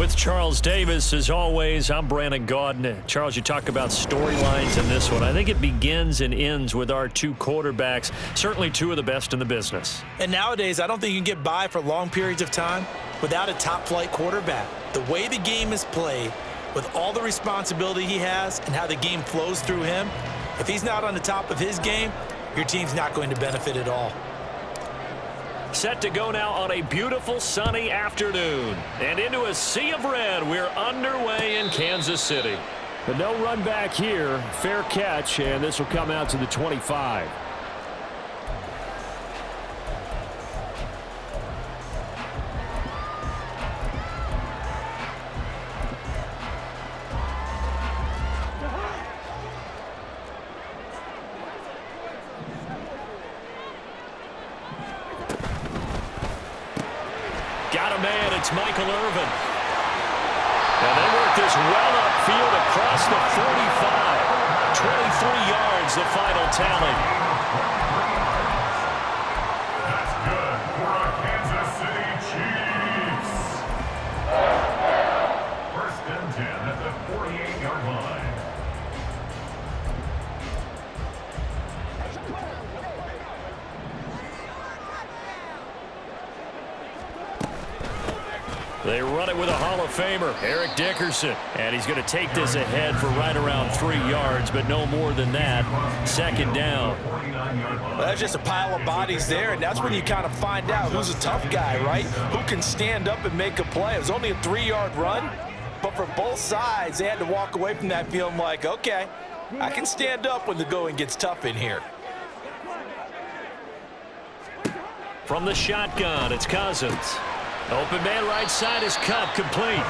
With Charles Davis, as always, I'm Brandon Gaudin. Charles, you talk about storylines in this one. I think it begins and ends with our two quarterbacks, certainly two of the best in the business. And nowadays, I don't think you can get by for long periods of time without a top-flight quarterback. The way the game is played, with all the responsibility he has and how the game flows through him, if he's not on the top of his game, your team's not going to benefit at all. Set to go now on a beautiful sunny afternoon. And into a sea of red, we're underway in Kansas City. But no run back here. Fair catch, and this will come out to the 25. Got a man, it's Michael Irvin. And they work this well upfield across the 45. 23 yards, the final tally. That's good for our Kansas City Chiefs. First and 10 at the 48-yard line. They run it with a Hall of Famer, Eric Dickerson. And he's going to take this ahead for right around 3 yards, but no more than that. Second down. Well, that's just a pile of bodies there, and that's when you kind of find out who's a tough guy, right? Who can stand up and make a play. It was only a 3-yard run, but for both sides, they had to walk away from that feeling like, okay, I can stand up when the going gets tough in here. From the shotgun, it's Cousins. Open man right side is cut, complete.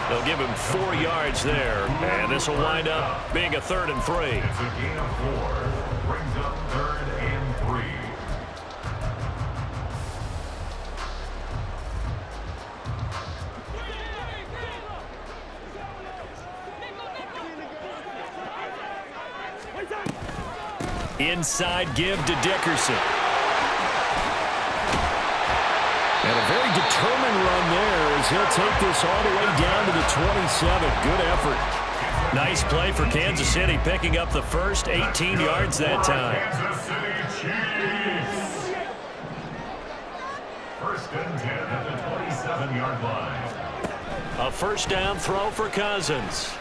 They'll give him 4 yards there, and this will wind up being a 3rd and 3. It's a gain of 4. Brings up 3rd and 3. Inside give to Dickerson. And a very determined run there as he'll take this all the way down to the 27. Good effort. Nice play for Kansas City, picking up the first 18 yards that time. Kansas City Chiefs. First and 10 at the 27-yard line. A first down throw for Cousins.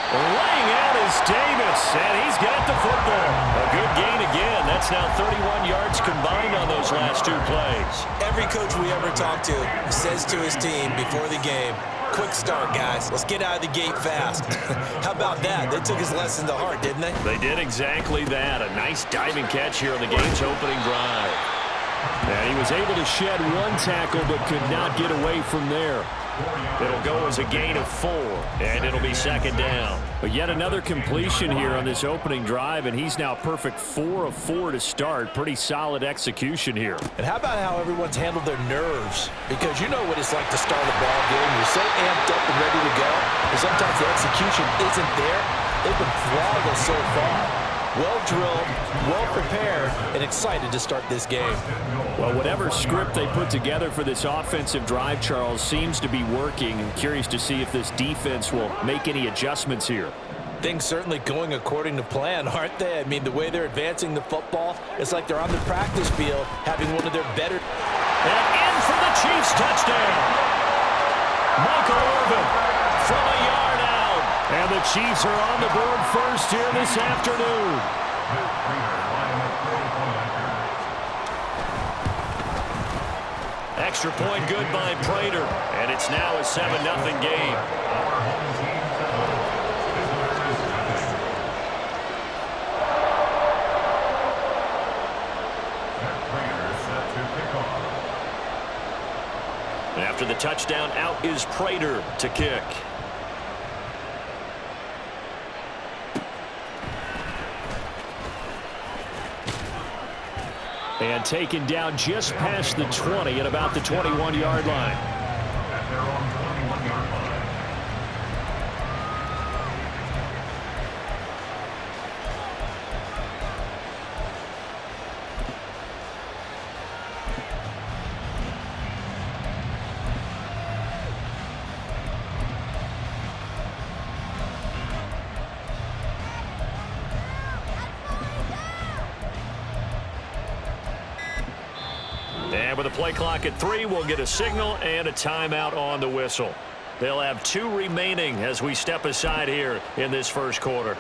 Laying out is Davis, and he's got the football. A good gain again. That's now 31 yards combined on those last 2 plays. Every coach we ever talk to says to his team before the game, quick start, guys. Let's get out of the gate fast. How about that? They took his lesson to heart, didn't they? They did exactly that. A nice diving catch here on the game's opening drive. And he was able to shed 1 tackle but could not get away from there. It'll go as a gain of 4, and it'll be second down. But yet another completion here on this opening drive, and he's now perfect 4 of 4 to start. Pretty solid execution here. And how about how everyone's handled their nerves? Because you know what it's like to start a ball game. You're so amped up and ready to go, and sometimes the execution isn't there. They've been flawless so far. Well drilled, well prepared, and excited to start this game. Well, whatever script they put together for this offensive drive, Charles, seems to be working. I'm curious to see if this defense will make any adjustments here. Things certainly going according to plan, aren't they? I mean, the way they're advancing the football, it's like they're on the practice field having one of their better. And in for the Chiefs touchdown. Michael Irvin from a yard out. And the Chiefs are on the board first here this afternoon. Extra point good by Prater. And it's now a 7-0 game. After the touchdown, out is Prater to kick. And taken down just past the 20 at about the 21-yard line. At their own 21-yard line. And with a play clock at 3, we'll get a signal and a timeout on the whistle. They'll have 2 remaining as we step aside here in this first quarter.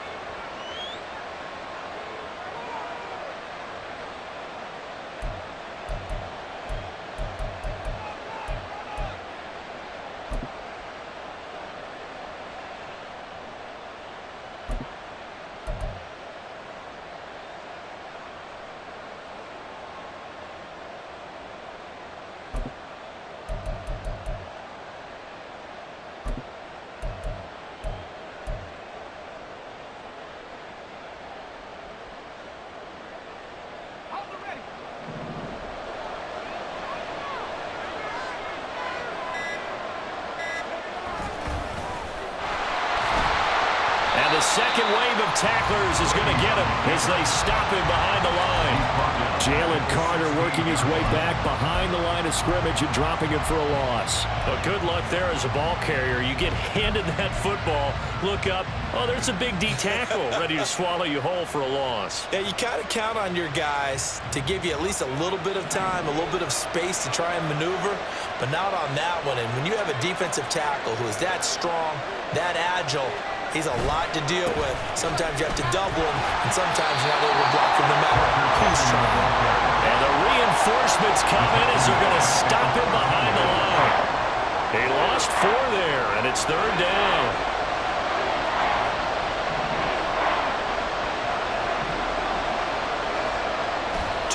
The second wave of tacklers is going to get him as they stop him behind the line. Jalen Carter working his way back behind the line of scrimmage and dropping him for a loss. Well, good luck there as a ball carrier. You get handed that football, look up, oh, there's a big D tackle ready to swallow you whole for a loss. Yeah, you kind of count on your guys to give you at least a little bit of time, a little bit of space to try and maneuver, but not on that one. And when you have a defensive tackle who is that strong, that agile, he's a lot to deal with. Sometimes you have to double him, and sometimes you're not able to block him no matter who's trying. And the reinforcements come in as they're going to stop him behind the line. He lost 4 there, and it's 3rd down.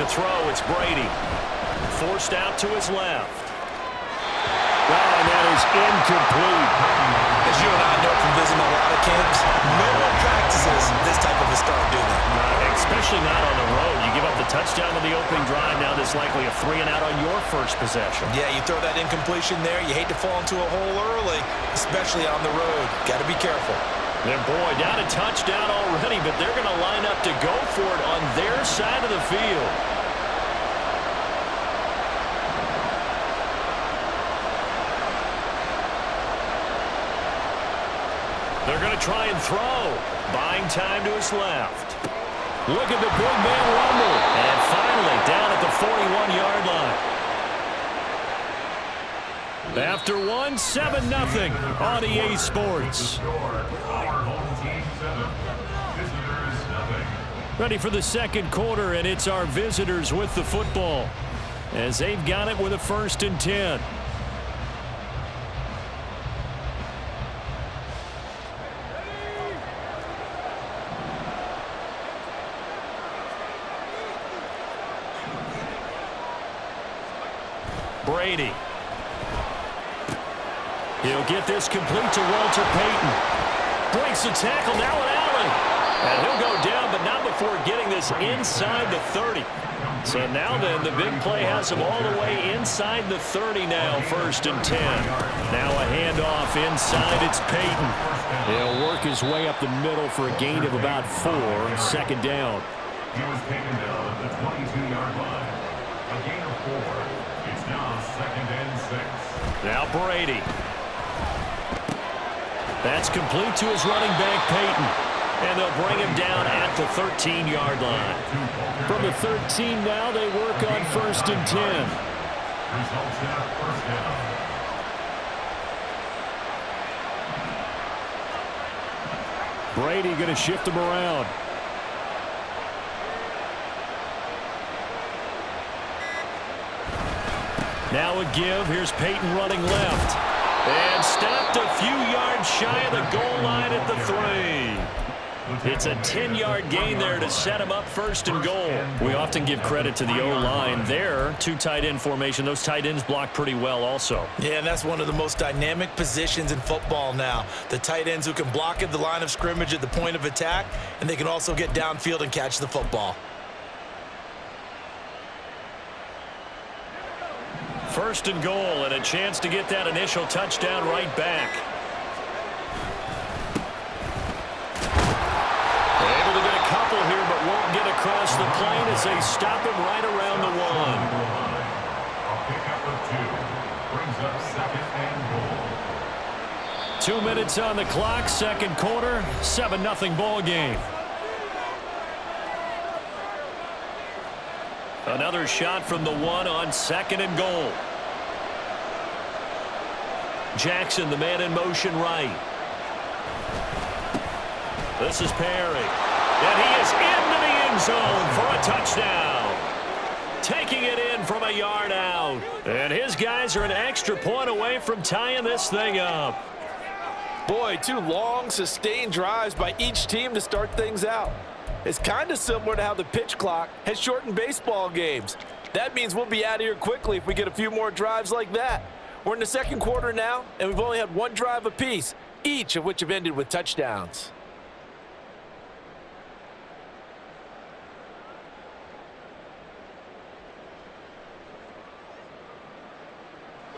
To throw, it's Brady. Forced out to his left. Well, and that is incomplete. As you and I know from visiting a lot of camps, no one practices this type of a start, do they? Especially not on the road. You give up the touchdown on the opening drive. Now there's likely a 3-and-out on your first possession. Yeah, you throw that incompletion there. You hate to fall into a hole early, especially on the road. Got to be careful. And boy, down a touchdown already, but they're going to line up to go for it on their side of the field. They're going to try and throw. Buying time to his left. Look at the big man rumble. And finally, down at the 41-yard line. After 1, 7-0 on EA Sports. Ready for the second quarter, and it's our visitors with the football as they've got it with a 1st and 10. Brady. He'll get this complete to Walter Payton. Breaks the tackle now at Allen. And he'll go down, but not before getting this inside the 30. So now then, the big play has him all the way inside the 30 now, 1st and 10. Now a handoff inside, it's Payton. He'll work his way up the middle for a gain of about 4, 2nd down. He was taken down at the 22-yard line. A gain of 4. It's now 2nd and 6. Now Brady. That's complete to his running back, Payton. And they'll bring him down at the 13-yard line. From the 13 now, they work on 1st and 10. Results at 1st down. Brady going to shift him around. Now a give. Here's Payton running left. And stopped a few yards shy of the goal line at the 3. It's a 10-yard gain there to set him up 1st and goal. We often give credit to the O-line there. 2 tight end formation. Those tight ends block pretty well also. Yeah, and that's one of the most dynamic positions in football now. The tight ends who can block at the line of scrimmage at the point of attack, and they can also get downfield and catch the football. 1st and goal, and a chance to get that initial touchdown right back. Able to get a couple here, but won't get across the plane as they stop him right around the 1. A pickup of 2 brings up 2nd and goal. 2 minutes on the clock, second quarter, 7-0 ball game. Another shot from the 1 on 2nd and goal. Jackson, the man in motion right. This is Perry. And he is into the end zone for a touchdown. Taking it in from a yard out. And his guys are an extra point away from tying this thing up. Boy, 2 long, sustained drives by each team to start things out. It's kind of similar to how the pitch clock has shortened baseball games. That means we'll be out of here quickly if we get a few more drives like that. We're in the 2nd quarter now, and we've only had 1 drive apiece, each of which have ended with touchdowns.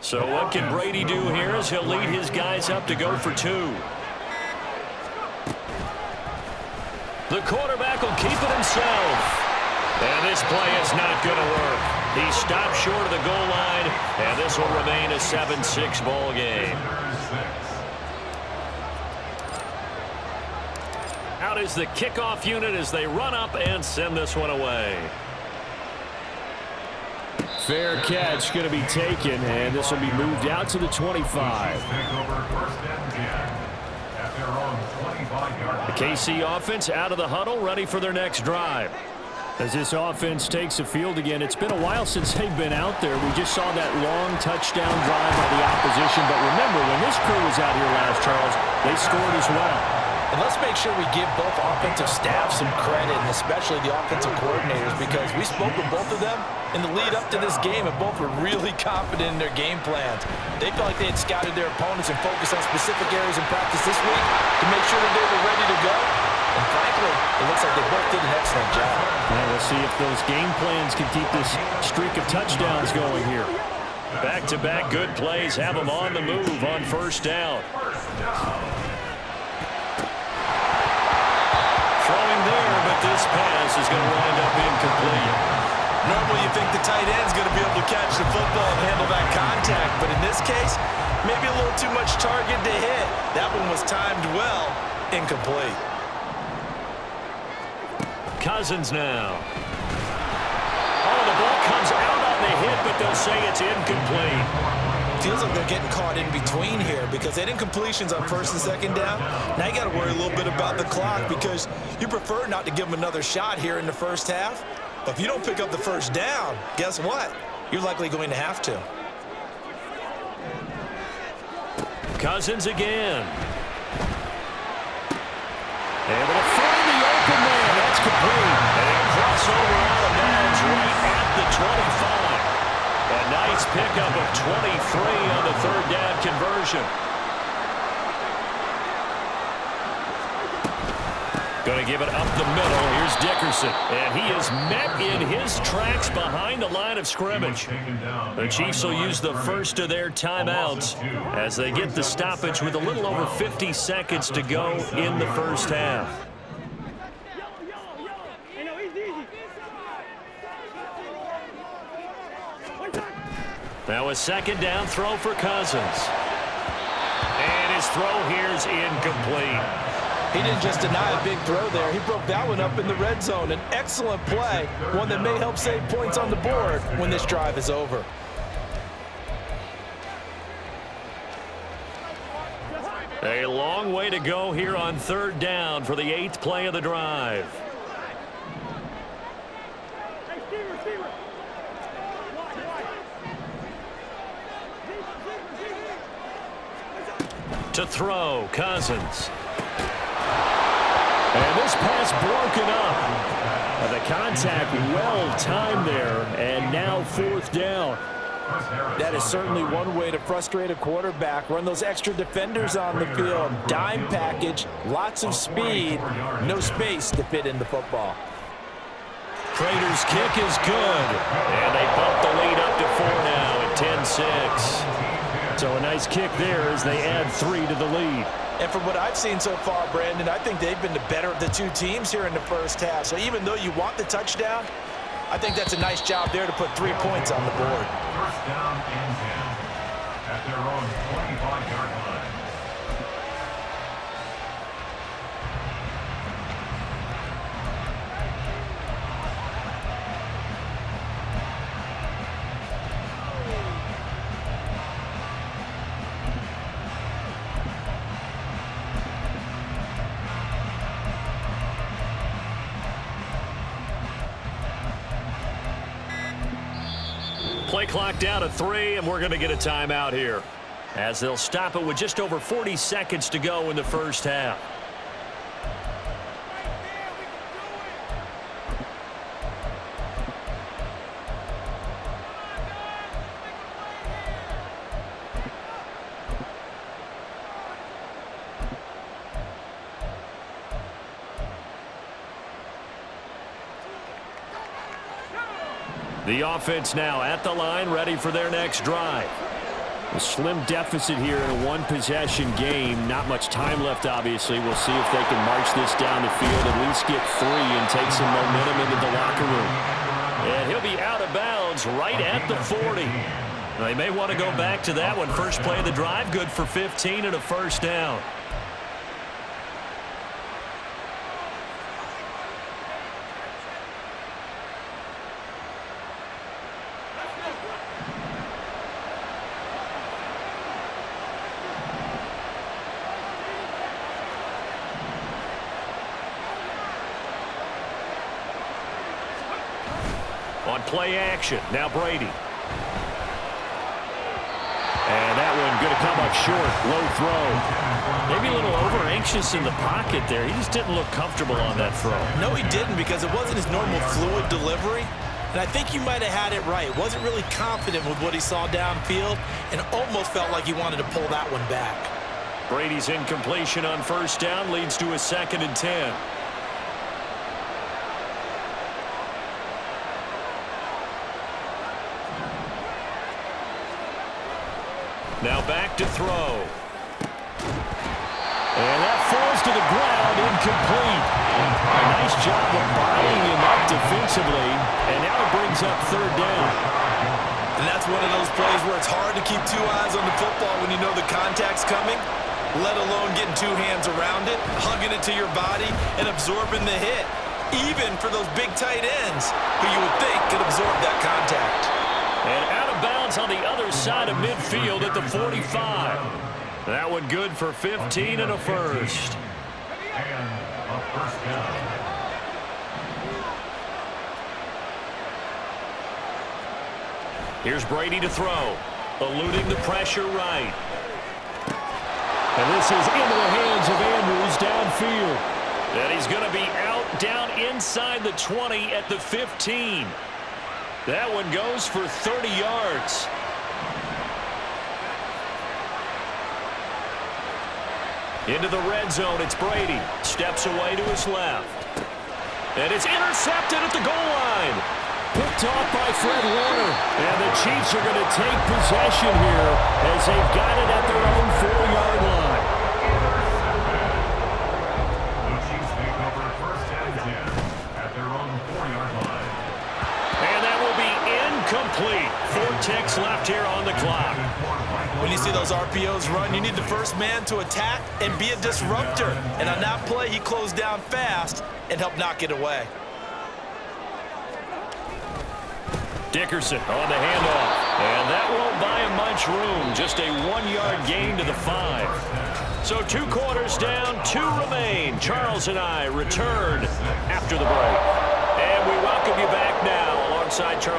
So what can Brady do here as he'll lead his guys up to go for 2. The quarterback will keep it himself. And this play is not going to work. He stopped short of the goal line, and this will remain a 7-6 ball game. Out is the kickoff unit as they run up and send this one away. Fair catch going to be taken, and this will be moved out to the 25. The KC offense out of the huddle, ready for their next drive. As this offense takes the field again, it's been a while since they've been out there. We just saw that long touchdown drive by the opposition. But remember, when this crew was out here last, Charles, they scored as well. And let's make sure we give both offensive staffs some credit, and especially the offensive coordinators, because we spoke with both of them in the lead up to this game, and both were really confident in their game plans. They felt like they had scouted their opponents and focused on specific areas in practice this week to make sure that they were ready to go. And frankly, it looks like they both did an excellent job. Well, we'll see if those game plans can keep this streak of touchdowns going here. Back-to-back good plays have them on the move on 1st down. Throwing there, but this pass is going to wind up incomplete. Normally you think the tight end's going to be able to catch the football and handle that contact, but in this case, maybe a little too much target to hit. That one was timed well, incomplete. Cousins now. Oh, the ball comes out on the hit, but they'll say it's incomplete. Feels like they're getting caught in between here because they had incompletions on 1st and 2nd down. Now you got to worry a little bit about the clock because you prefer not to give them another shot here in the 1st half. But if you don't pick up the 1st down, guess what? You're likely going to have to. Cousins again. Able to find the open man. That's complete. And a crossover out of bounds right at the 25. A nice pickup of 23 on the 3rd down conversion. Going to give it up the middle. Here's Dickerson. And he is met in his tracks behind the line of scrimmage. The Chiefs will use the first of their timeouts as they get the stoppage with a little over 50 seconds to go in the 1st half. Now a 2nd down throw for Cousins. And his throw here is incomplete. He didn't just deny a big throw there. He broke that one up in the red zone. An excellent play, one that may help save points on the board when this drive is over. A long way to go here on 3rd down for the 8th play of the drive. To throw, Cousins. And this pass broken up. The contact well timed there, and now 4th down. That is certainly one way to frustrate a quarterback. Run those extra defenders on the field. Dime package, lots of speed, no space to fit in the football. Prater's kick is good. And they bump the lead up to 4 now at 10-6. So a nice kick there as they add 3 to the lead. And from what I've seen so far, Brandon, I think they've been the better of the 2 teams here in the 1st half. So even though you want the touchdown, I think that's a nice job there to put 3 points on the board. 1st down and 10 at their own 25-yard line. Play clock down to 3, and we're going to get a timeout here, as they'll stop it with just over 40 seconds to go in the first half. The offense now at the line, ready for their next drive. A slim deficit here in a one-possession game. Not much time left, obviously. We'll see if they can march this down the field, at least get 3 and take some momentum into the locker room. And he'll be out of bounds right at the 40. Now, they may want to go back to that one. First play of the drive, good for 15 and a first down. On play action, now Brady. And that one going to come up short, low throw. Maybe a little over-anxious in the pocket there. He just didn't look comfortable on that throw. No, he didn't, because it wasn't his normal fluid delivery. And I think you might have had it right. Wasn't really confident with what he saw downfield and almost felt like he wanted to pull that one back. Brady's incompletion on first down leads to a 2nd and 10. Now back to throw. And that falls to the ground, incomplete. A nice job of bodying him up defensively, and now it brings up 3rd down. And that's one of those plays where it's hard to keep 2 eyes on the football when you know the contact's coming, let alone getting 2 hands around it, hugging it to your body, and absorbing the hit, even for those big tight ends who you would think could absorb that contact. And out of bounds on the other side of midfield at the 45. That one good for 15 and a first. And a first down. Here's Brady to throw. Eluding the pressure right. And this is into the hands of Andrews downfield. And he's going to be out down inside the 20 at the 15. That one goes for 30 yards. Into the red zone, it's Brady. Steps away to his left. And it's intercepted at the goal line. Picked off by Fred Warner. And the Chiefs are going to take possession here as they've got it at their own 4-yard line. The Chiefs make over 1st and 10 at their own 4-yard line. And that will be incomplete. 4 ticks left here on the clock. When you see those RPOs run, you need the first man to attack and be a disruptor. And on that play, he closed down fast and helped knock it away. Dickerson on the handoff. And that won't buy him much room. Just a 1-yard gain to the 5. So 2 quarters down, 2 remain. Charles and I return after the break. And we welcome you back now alongside Charles.